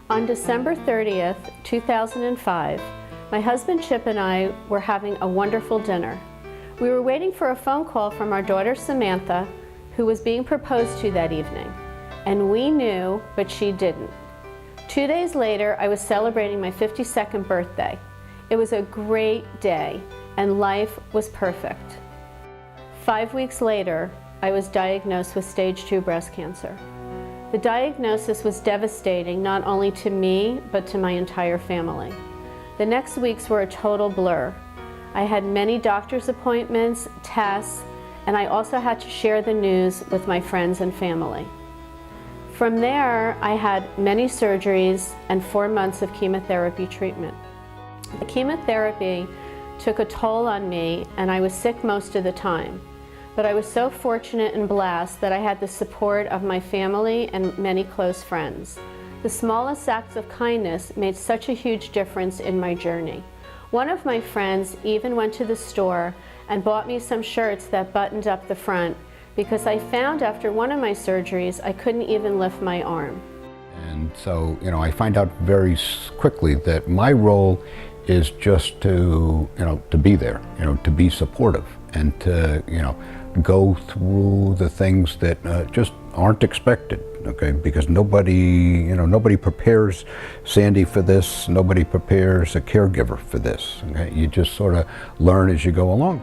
On December 30th, 2005, my husband Chip and I were having a wonderful dinner. We were waiting for a phone call from our daughter Samantha, who was being proposed to that evening. And we knew, but she didn't. 2 days later, I was celebrating my 52nd birthday. It was a great day, and life was perfect. 5 weeks later, I was diagnosed with stage 2 breast cancer. The diagnosis was devastating not only to me, but to my entire family. The next weeks were a total blur. I had many doctor's appointments, tests, and I also had to share the news with my friends and family. From there, I had many surgeries and 4 months of chemotherapy treatment. The chemotherapy took a toll on me, and I was sick most of the time. But I was so fortunate and blessed that I had the support of my family and many close friends. The smallest acts of kindness made such a huge difference in my journey. One of my friends even went to the store and bought me some shirts that buttoned up the front because I found after one of my surgeries I couldn't even lift my arm. And so, I find out very quickly that my role is just to be there, to be supportive and to, go through the things that just aren't expected, okay? Because nobody prepares Sandy for this, nobody prepares a caregiver for this, okay? You just sort of learn as you go along.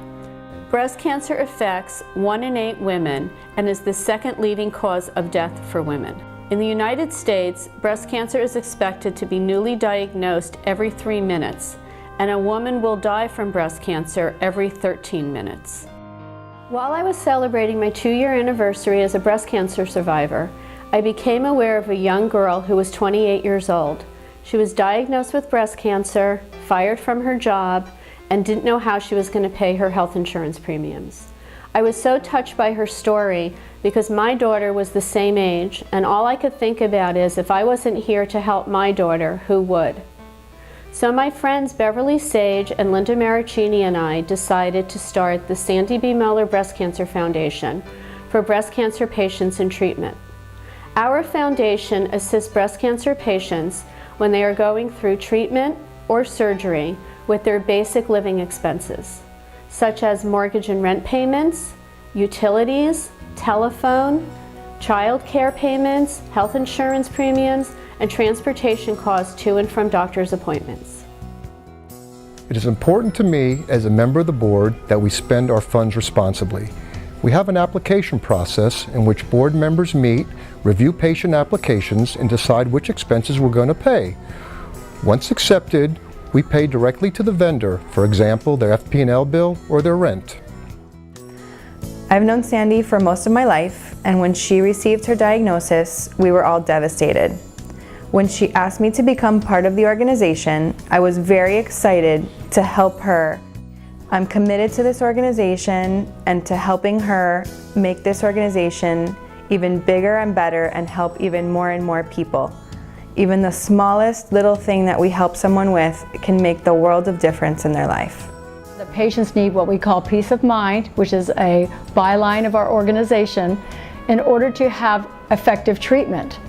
Breast cancer affects 1 in 8 women and is the second leading cause of death for women. In the United States, breast cancer is expected to be newly diagnosed every 3 minutes, and a woman will die from breast cancer every 13 minutes. While I was celebrating my 2-year anniversary as a breast cancer survivor, I became aware of a young girl who was 28 years old. She was diagnosed with breast cancer, fired from her job, and didn't know how she was going to pay her health insurance premiums. I was so touched by her story because my daughter was the same age, and all I could think about is if I wasn't here to help my daughter, who would? So my friends Beverly Sage and Linda Maricini and I decided to start the Sandy Muller Breast Cancer Foundation for breast cancer patients in treatment. Our foundation assists breast cancer patients when they are going through treatment or surgery with their basic living expenses, such as mortgage and rent payments, utilities, telephone, child care payments, health insurance premiums, and transportation costs to and from doctor's appointments. It is important to me as a member of the board that we spend our funds responsibly. We have an application process in which board members meet, review patient applications, and decide which expenses we're going to pay. Once accepted, we pay directly to the vendor, for example, their FP&L bill or their rent. I've known Sandy for most of my life, and when she received her diagnosis, we were all devastated. When she asked me to become part of the organization, I was very excited to help her. I'm committed to this organization and to helping her make this organization even bigger and better and help even more and more people. Even the smallest little thing that we help someone with can make the world of difference in their life. The patients need what we call peace of mind, which is a byline of our organization, in order to have effective treatment.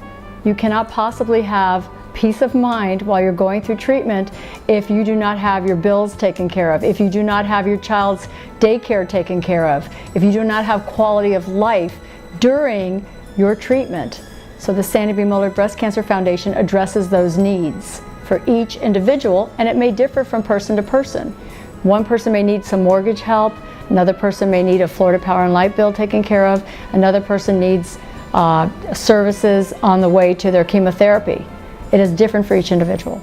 You cannot possibly have peace of mind while you're going through treatment if you do not have your bills taken care of, if you do not have your child's daycare taken care of, if you do not have quality of life during your treatment. So the Sandy Muller Breast Cancer Foundation addresses those needs for each individual, and it may differ from person to person. One person may need some mortgage help, another person may need a Florida Power and Light bill taken care of, another person needs services on the way to their chemotherapy. It is different for each individual.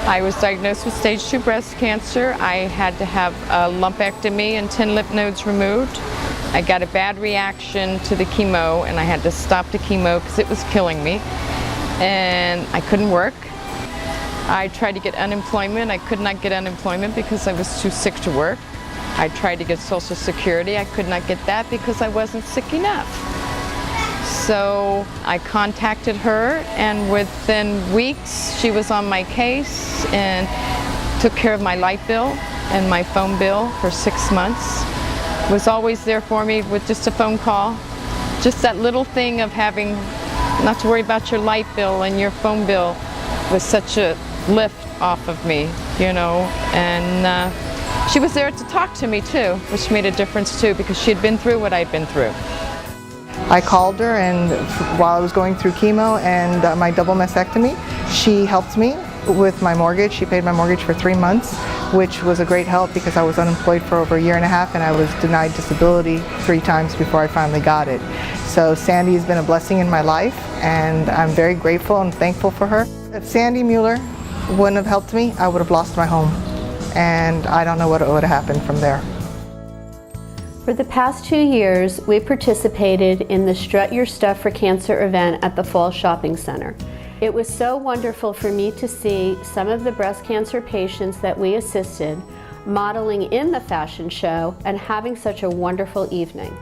I was diagnosed with stage 2 breast cancer. I had to have a lumpectomy and 10 lymph nodes removed. I got a bad reaction to the chemo and I had to stop the chemo because it was killing me. And I couldn't work. I tried to get unemployment. I could not get unemployment because I was too sick to work. I tried to get Social Security. I could not get that because I wasn't sick enough. So I contacted her, and within weeks she was on my case and took care of my light bill and my phone bill for 6 months. was always there for me with just a phone call. Just that little thing of having not to worry about your light bill and your phone bill was such a lift off of me, you know. And she was there to talk to me too, which made a difference too, because she had been through what I'd been through. I called her, and while I was going through chemo and my double mastectomy, she helped me with my mortgage. She paid my mortgage for 3 months, which was a great help because I was unemployed for over a year and a half, and I was denied disability 3 times before I finally got it. So Sandy has been a blessing in my life, and I'm very grateful and thankful for her. If Sandy Muller wouldn't have helped me, I would have lost my home, and I don't know what would have happened from there. For the past 2 years, we participated in the Strut Your Stuff for Cancer event at the Fall Shopping Center. It was so wonderful for me to see some of the breast cancer patients that we assisted modeling in the fashion show and having such a wonderful evening.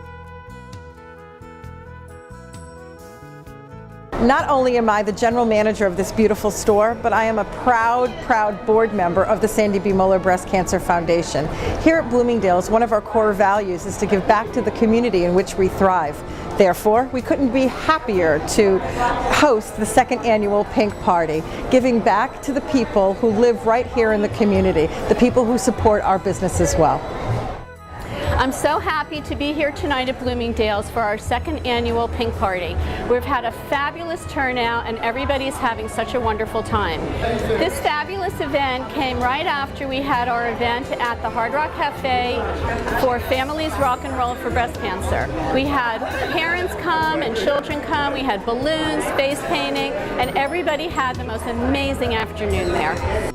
Not only am I the general manager of this beautiful store, but I am a proud board member of the Sandy Muller Breast Cancer Foundation. Here at Bloomingdale's, one of our core values is to give back to the community in which we thrive. Therefore, we couldn't be happier to host the 2nd annual Pink Party, giving back to the people who live right here in the community, the people who support our business as well. I'm so happy to be here tonight at Bloomingdale's for our 2nd annual Pink Party. We've had a fabulous turnout and everybody's having such a wonderful time. This fabulous event came right after we had our event at the Hard Rock Cafe for Families Rock and Roll for Breast Cancer. We had parents come and children come, we had balloons, face painting, and everybody had the most amazing afternoon there.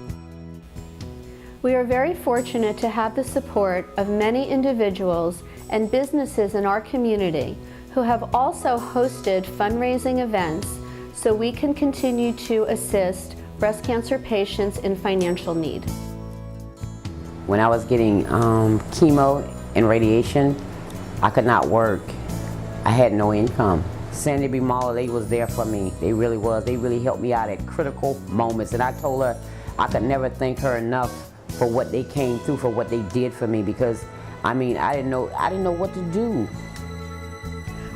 We are very fortunate to have the support of many individuals and businesses in our community who have also hosted fundraising events so we can continue to assist breast cancer patients in financial need. When I was getting chemo and radiation, I could not work. I had no income. Sandy Muller, they was there for me. They really was. They really helped me out at critical moments, and I told her I could never thank her enough for what they came through, for what they did for me, because I mean, I didn't know what to do.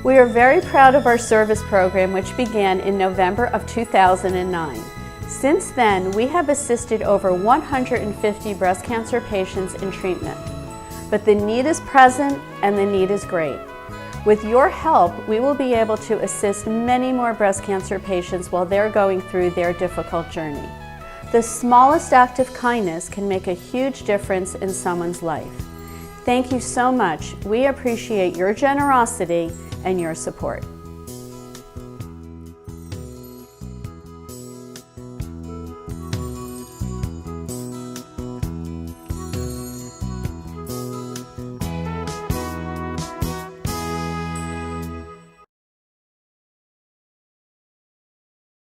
We are very proud of our service program, which began in November of 2009. Since then, we have assisted over 150 breast cancer patients in treatment. But the need is present and the need is great. With your help, we will be able to assist many more breast cancer patients while they're going through their difficult journey. The smallest act of kindness can make a huge difference in someone's life. Thank you so much. We appreciate your generosity and your support.